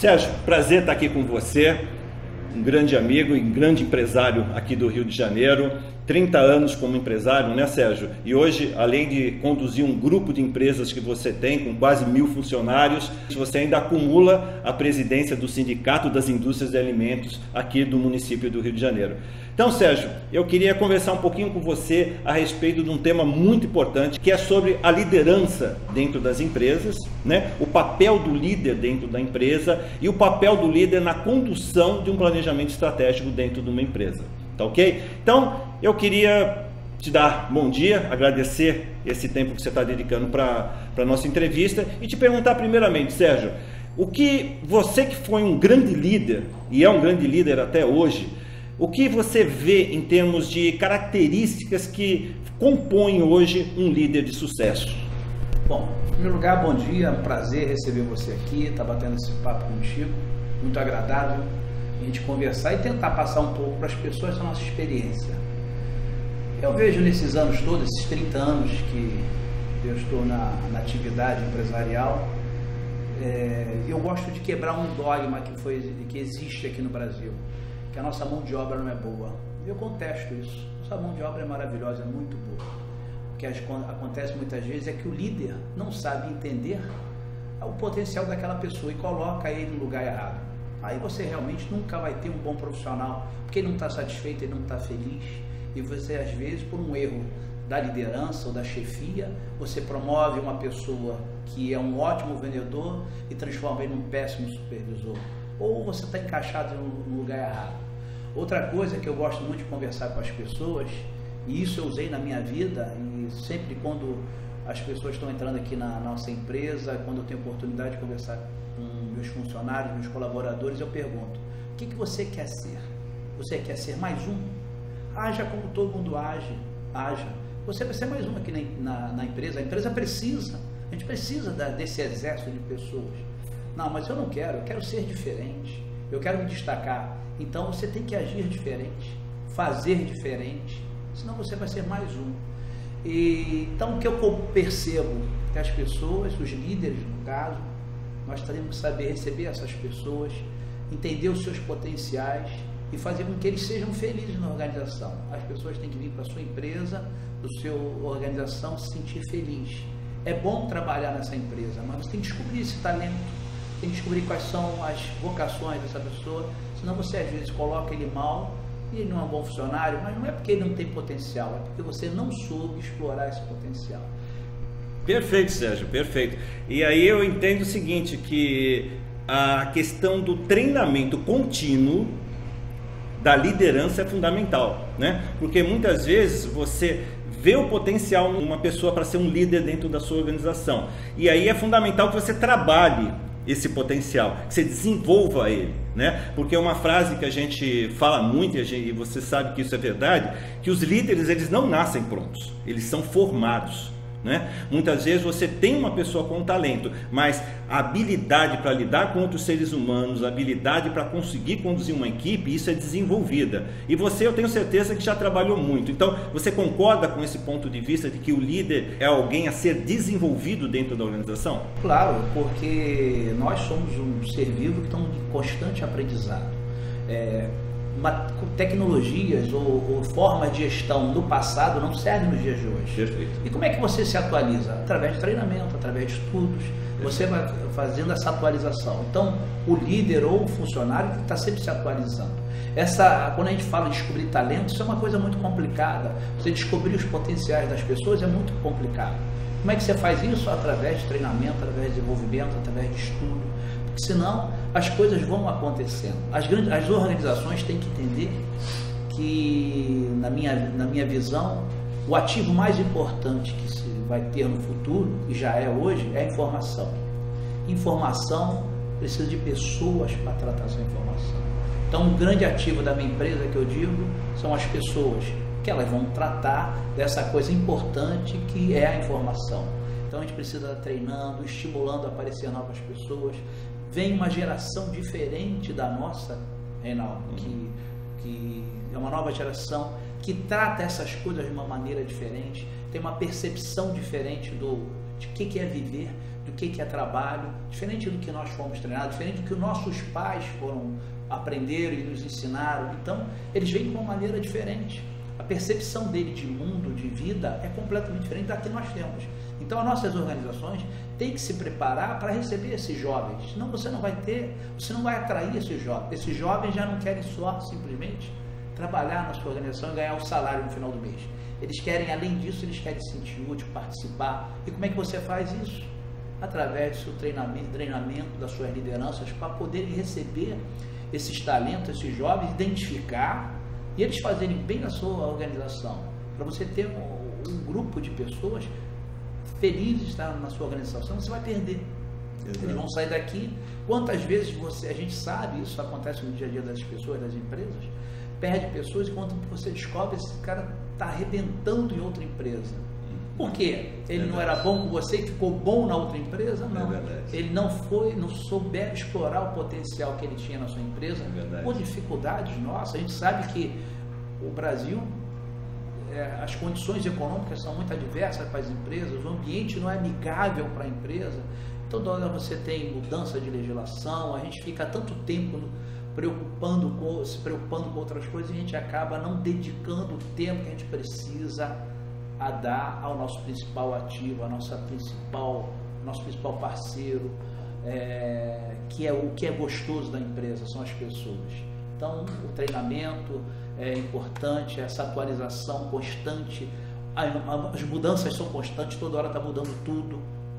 Sérgio, prazer estar aqui com você, um grande amigo e grande empresário aqui do Rio de Janeiro, 30 anos como empresário, né, Sérgio? E hoje, além de conduzir um grupo de empresas que você tem, com quase 1000 funcionários, você ainda acumula a presidência do Sindicato das Indústrias de Alimentos aqui do município do Rio de Janeiro. Então, Sérgio, eu queria conversar um pouquinho com você a respeito de um tema muito importante, que é sobre a liderança dentro das empresas, né? O papel do líder dentro da empresa e o papel do líder na condução de um planejamento estratégico dentro de uma empresa. Tá ok? Então, eu queria te dar bom dia, agradecer esse tempo que você está dedicando para a nossa entrevista e te perguntar primeiramente, Sérgio, o que você que foi um grande líder, e é um grande líder até hoje, o que você vê em termos de características que compõem hoje um líder de sucesso? Bom, em primeiro lugar, bom dia, é um prazer receber você aqui, estar batendo esse papo contigo, muito agradável a gente conversar e tentar passar um pouco para as pessoas a nossa experiência. Eu vejo nesses anos todos, esses 30 anos que eu estou na atividade empresarial, eu gosto de quebrar um dogma que existe aqui no Brasil, que a nossa mão de obra não é boa. Eu contesto isso. Nossa mão de obra é maravilhosa, é muito boa. O que acontece muitas vezes é que o líder não sabe entender o potencial daquela pessoa e coloca ele no lugar errado. Aí você realmente nunca vai ter um bom profissional, porque ele não está satisfeito, ele não está feliz. E você, às vezes, por um erro da liderança ou da chefia, você promove uma pessoa que é um ótimo vendedor e transforma ele num péssimo supervisor. Ou você está encaixado no lugar errado. Outra coisa que eu gosto muito de conversar com as pessoas, e isso eu usei na minha vida, e sempre quando as pessoas estão entrando aqui na nossa empresa, quando eu tenho oportunidade de conversar com meus funcionários, meus colaboradores, eu pergunto: o que você quer ser? Você quer ser mais um? Haja como todo mundo age, haja. Você vai ser mais um aqui na empresa. A empresa precisa, a gente precisa desse exército de pessoas. Não, mas eu não quero, eu quero ser diferente, eu quero me destacar. Então você tem que agir diferente, fazer diferente, senão você vai ser mais um. Então o que eu percebo que as pessoas, os líderes no caso, nós teremos que saber receber essas pessoas, entender os seus potenciais e fazer com que eles sejam felizes na organização. As pessoas têm que vir para a sua empresa, para a sua organização, se sentir feliz. É bom trabalhar nessa empresa, mas você tem que descobrir esse talento, tem que descobrir quais são as vocações dessa pessoa, senão você às vezes coloca ele mal e ele não é um bom funcionário, mas não é porque ele não tem potencial, é porque você não soube explorar esse potencial. Perfeito, Sérgio, perfeito. E aí eu entendo o seguinte, que a questão do treinamento contínuo da liderança é fundamental, né? Porque muitas vezes você vê o potencial numa pessoa para ser um líder dentro da sua organização. E aí é fundamental que você trabalhe esse potencial, que você desenvolva ele, né? Porque é uma frase que a gente fala muito, e você sabe que isso é verdade, que os líderes, eles não nascem prontos, eles são formados, né? Muitas vezes você tem uma pessoa com talento, mas a habilidade para lidar com outros seres humanos, a habilidade para conseguir conduzir uma equipe, isso é desenvolvida. E você, eu tenho certeza que já trabalhou muito. Então, você concorda com esse ponto de vista de que o líder é alguém a ser desenvolvido dentro da organização? Claro, porque nós somos um ser vivo que estamos em constante aprendizado. Tecnologias ou formas de gestão do passado não servem nos dias de hoje. Perfeito. E como é que você se atualiza? Através de treinamento, através de estudos. Você vai fazendo essa atualização. Então, o líder ou o funcionário está sempre se atualizando. Quando a gente fala de descobrir talento, isso é uma coisa muito complicada. Você descobrir os potenciais das pessoas é muito complicado. Como é que você faz isso? Através de treinamento, através de desenvolvimento, através de estudo. Porque senão as coisas vão acontecendo. As organizações têm que entender que, na minha visão, o ativo mais importante que se vai ter no futuro, e já é hoje, é a informação. Informação precisa de pessoas para tratar essa informação. Então, um grande ativo da minha empresa, que eu digo, são as pessoas, que elas vão tratar dessa coisa importante que é a informação. Então, a gente precisa estar treinando, estimulando a aparecer novas pessoas. Vem uma geração diferente da nossa, Reinaldo, que é uma nova geração que trata essas coisas de uma maneira diferente, tem uma percepção diferente de que é viver, do que é trabalho, diferente do que nós fomos treinados, diferente do que nossos pais foram aprender e nos ensinaram. Então, eles vêm de uma maneira diferente. A percepção dele de mundo, de vida, é completamente diferente da que nós temos. Então, as nossas organizações têm que se preparar para receber esses jovens. Senão você não vai atrair esses jovens. Esses jovens já não querem só, simplesmente, trabalhar na sua organização e ganhar o salário no final do mês. Eles querem, além disso, eles querem se sentir útil, participar. E como é que você faz isso? Através do seu treinamento das suas lideranças, para poderem receber esses talentos, esses jovens, identificar e eles fazerem bem na sua organização. Para você ter um grupo de pessoas felizes na sua organização, você vai perder. Exato. Eles vão sair daqui. Quantas vezes a gente sabe, isso acontece no dia a dia das pessoas, das empresas, perde pessoas e quando você descobre, esse cara está arrebentando em outra empresa. Por quê? Ele não era bom com você e ficou bom na outra empresa? Não. Ele não souber explorar o potencial que ele tinha na sua empresa por dificuldades nossas. A gente sabe que o Brasil, as condições econômicas são muito adversas para as empresas, o ambiente não é amigável para a empresa. Toda hora você tem mudança de legislação, a gente fica tanto tempo se preocupando com outras coisas e a gente acaba não dedicando o tempo que a gente precisa a dar ao nosso principal ativo, nosso principal parceiro, que é o que é gostoso da empresa, são as pessoas. Então, o treinamento é importante, essa atualização constante, as mudanças são constantes, toda hora está mudando tudo.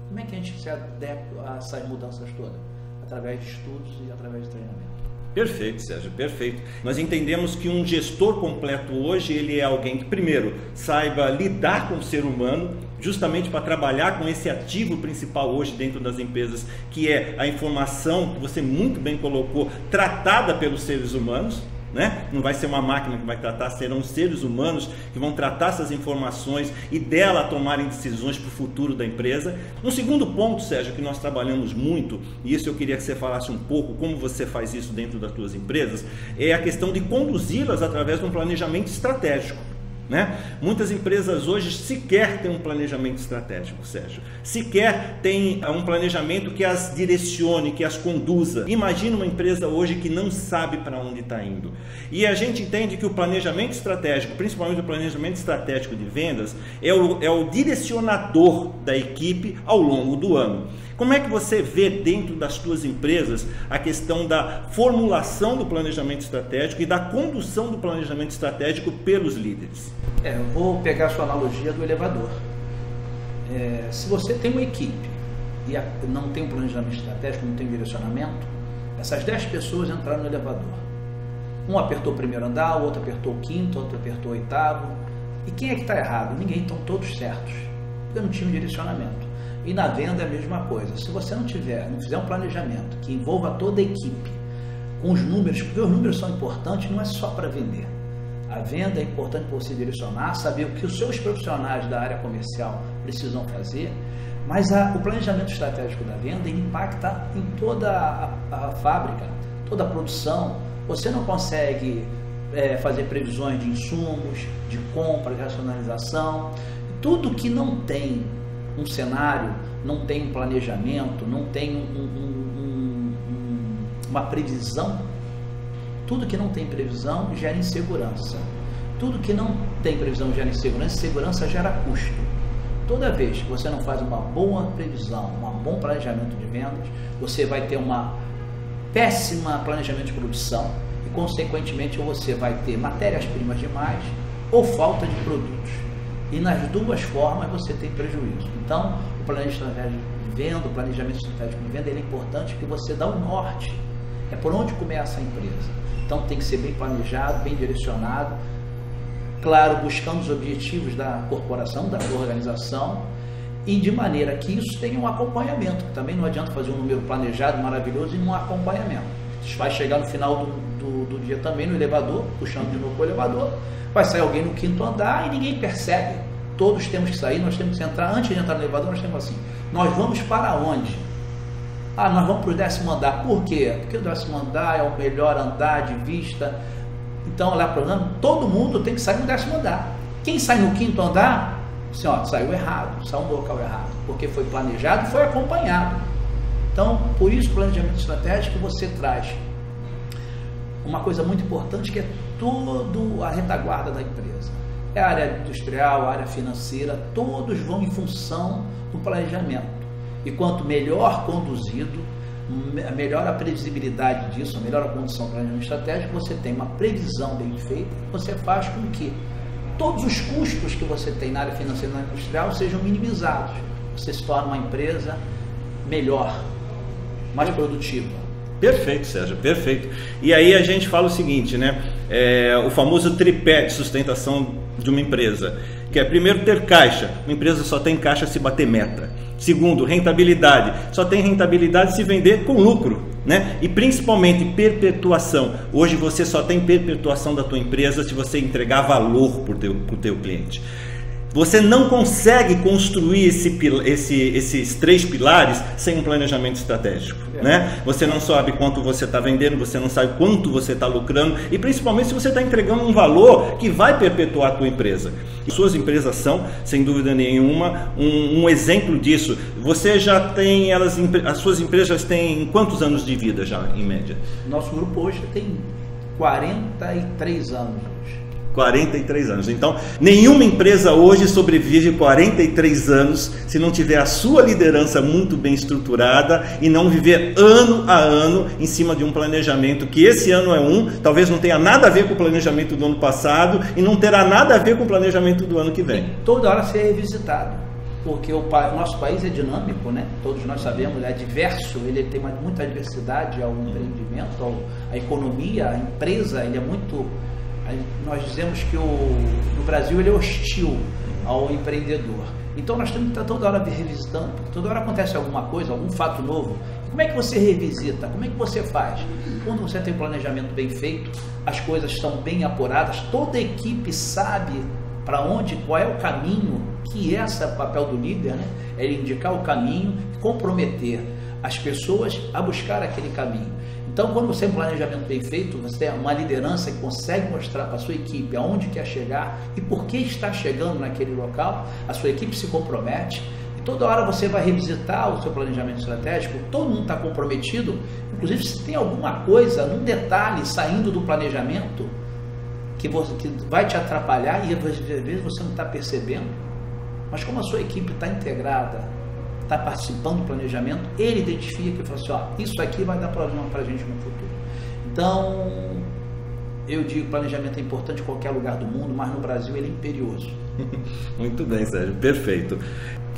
Como é que a gente se adequa a essas mudanças todas? Através de estudos e através de treinamento. Perfeito, Sérgio, perfeito. Nós entendemos que um gestor completo hoje, ele é alguém que, primeiro, saiba lidar com o ser humano, justamente para trabalhar com esse ativo principal hoje dentro das empresas, que é a informação, que você muito bem colocou, tratada pelos seres humanos, né? Não vai ser uma máquina que vai tratar, serão seres humanos que vão tratar essas informações e dela tomarem decisões para o futuro da empresa. Um segundo ponto, Sérgio, que nós trabalhamos muito, e isso eu queria que você falasse um pouco como você faz isso dentro das suas empresas, é a questão de conduzi-las através de um planejamento estratégico. Né? Muitas empresas hoje sequer têm um planejamento estratégico, Sérgio. Sequer tem um planejamento que as direcione, que as conduza. Imagina uma empresa hoje que não sabe para onde está indo. E a gente entende que o planejamento estratégico, principalmente o planejamento estratégico de vendas, é o direcionador da equipe ao longo do ano. Como é que você vê dentro das suas empresas a questão da formulação do planejamento estratégico e da condução do planejamento estratégico pelos líderes? Eu vou pegar a sua analogia do elevador. Se você tem uma equipe e não tem um planejamento estratégico, não tem um direcionamento, essas 10 pessoas entraram no elevador. Um apertou o primeiro andar, o outro apertou o quinto, o outro apertou o oitavo. E quem é que está errado? Ninguém, estão todos certos. Porque não tinha um direcionamento. E na venda é a mesma coisa. Se você não fizer um planejamento que envolva toda a equipe, com os números, porque os números são importantes, não é só para vender. A venda é importante para você direcionar, saber o que os seus profissionais da área comercial precisam fazer, mas o planejamento estratégico da venda impacta em toda a fábrica, toda a produção. Você não consegue fazer previsões de insumos, de compra, de racionalização. Tudo que não tem um cenário, não tem um planejamento, não tem uma previsão, tudo que não tem previsão gera insegurança. Tudo que não tem previsão gera insegurança, segurança gera custo. Toda vez que você não faz uma boa previsão, um bom planejamento de vendas, você vai ter uma péssima planejamento de produção e, consequentemente, você vai ter matérias-primas demais ou falta de produtos. E nas duas formas você tem prejuízo. Então, o planejamento estratégico de venda, o planejamento estratégico de venda, ele é importante porque você dá o norte. É por onde começa a empresa. Então, tem que ser bem planejado, bem direcionado. Claro, buscando os objetivos da corporação, da organização, e de maneira que isso tenha um acompanhamento. Também não adianta fazer um número planejado, maravilhoso, e não há acompanhamento. Você vai chegar no final do dia também no elevador, puxando de novo o elevador, vai sair alguém no quinto andar e ninguém percebe. Todos temos que sair, nós temos que entrar. Antes de entrar no elevador, nós temos assim: nós vamos para onde? Nós vamos para o 10º andar. Por quê? Porque o 10º andar é o melhor andar de vista. Então, lá para o todo mundo tem que sair no 10º andar. Quem sai no quinto andar Assim, ó, saiu errado, saiu no local errado, porque foi planejado e foi acompanhado. Então, por isso o planejamento estratégico você traz uma coisa muito importante, que é toda a retaguarda da empresa. É a área industrial, a área financeira, todos vão em função do planejamento. E quanto melhor conduzido, melhor a previsibilidade disso, melhor a condução do planejamento estratégico, você tem uma previsão bem feita, você faz com que todos os custos que você tem na área financeira e na área industrial sejam minimizados. Você se torna uma empresa melhor, mais produtiva. Perfeito, Sérgio, perfeito. E aí a gente fala o seguinte, né? O famoso tripé de sustentação de uma empresa, que é, primeiro, ter caixa. Uma empresa só tem caixa se bater meta. Segundo, rentabilidade. Só tem rentabilidade se vender com lucro, né? E principalmente perpetuação. Hoje você só tem perpetuação da tua empresa se você entregar valor para o teu cliente. Você não consegue construir esses 3 pilares sem um planejamento estratégico, né? Você não sabe quanto você está vendendo, você não sabe quanto você está lucrando e principalmente se você está entregando um valor que vai perpetuar a tua empresa. E suas empresas são, sem dúvida nenhuma, um exemplo disso. Você já tem, as suas empresas têm quantos anos de vida já, em média? Nosso grupo hoje tem 43 anos. 43 anos. Então, nenhuma empresa hoje sobrevive 43 anos se não tiver a sua liderança muito bem estruturada e não viver ano a ano em cima de um planejamento que esse ano é talvez não tenha nada a ver com o planejamento do ano passado e não terá nada a ver com o planejamento do ano que vem. E toda hora ser revisitado, porque o nosso país é dinâmico, né? Todos nós sabemos, é diverso, ele tem muita diversidade ao empreendimento, à economia, à empresa, ele é muito... Nós dizemos que no Brasil ele é hostil ao empreendedor. Então nós temos que estar toda hora revisitando, porque toda hora acontece alguma coisa, algum fato novo. Como é que você revisita? Como é que você faz? Quando você tem um planejamento bem feito, as coisas estão bem apuradas, toda a equipe sabe para onde, qual é o caminho, que esse é o papel do líder, né? É ele indicar o caminho, comprometer as pessoas a buscar aquele caminho. Então, quando você tem um planejamento bem feito, você tem uma liderança que consegue mostrar para a sua equipe aonde quer chegar e por que está chegando naquele local, a sua equipe se compromete e toda hora você vai revisitar o seu planejamento estratégico, todo mundo está comprometido, inclusive se tem alguma coisa, num detalhe, saindo do planejamento, que vai te atrapalhar e às vezes você não está percebendo, mas como a sua equipe está integrada, está participando do planejamento, ele identifica e fala assim, ó, isso aqui vai dar problema para a gente no futuro. Então, eu digo que planejamento é importante em qualquer lugar do mundo, mas no Brasil ele é imperioso. Muito bem, Sérgio, perfeito.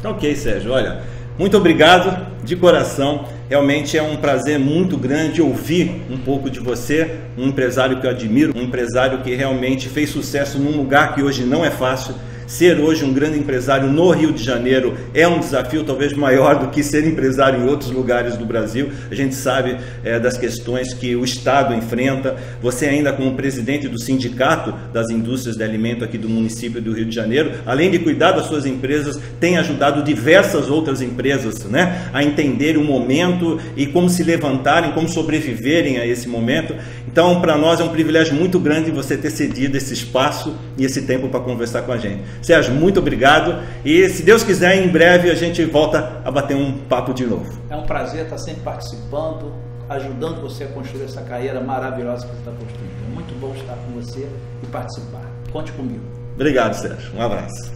Ok, Sérgio, olha, muito obrigado de coração, realmente é um prazer muito grande ouvir um pouco de você, um empresário que eu admiro, um empresário que realmente fez sucesso num lugar que hoje não é fácil. Ser hoje um grande empresário no Rio de Janeiro é um desafio talvez maior do que ser empresário em outros lugares do Brasil. A gente sabe das questões que o Estado enfrenta. Você ainda como presidente do Sindicato das Indústrias de Alimento aqui do município do Rio de Janeiro, além de cuidar das suas empresas, tem ajudado diversas outras empresas, né, a entender o momento e como se levantarem, como sobreviverem a esse momento. Então, para nós é um privilégio muito grande você ter cedido esse espaço e esse tempo para conversar com a gente. Sérgio, muito obrigado e se Deus quiser, em breve a gente volta a bater um papo de novo. É um prazer estar sempre participando, ajudando você a construir essa carreira maravilhosa que você está construindo. É muito bom estar com você e participar. Conte comigo. Obrigado, Sérgio. Um abraço.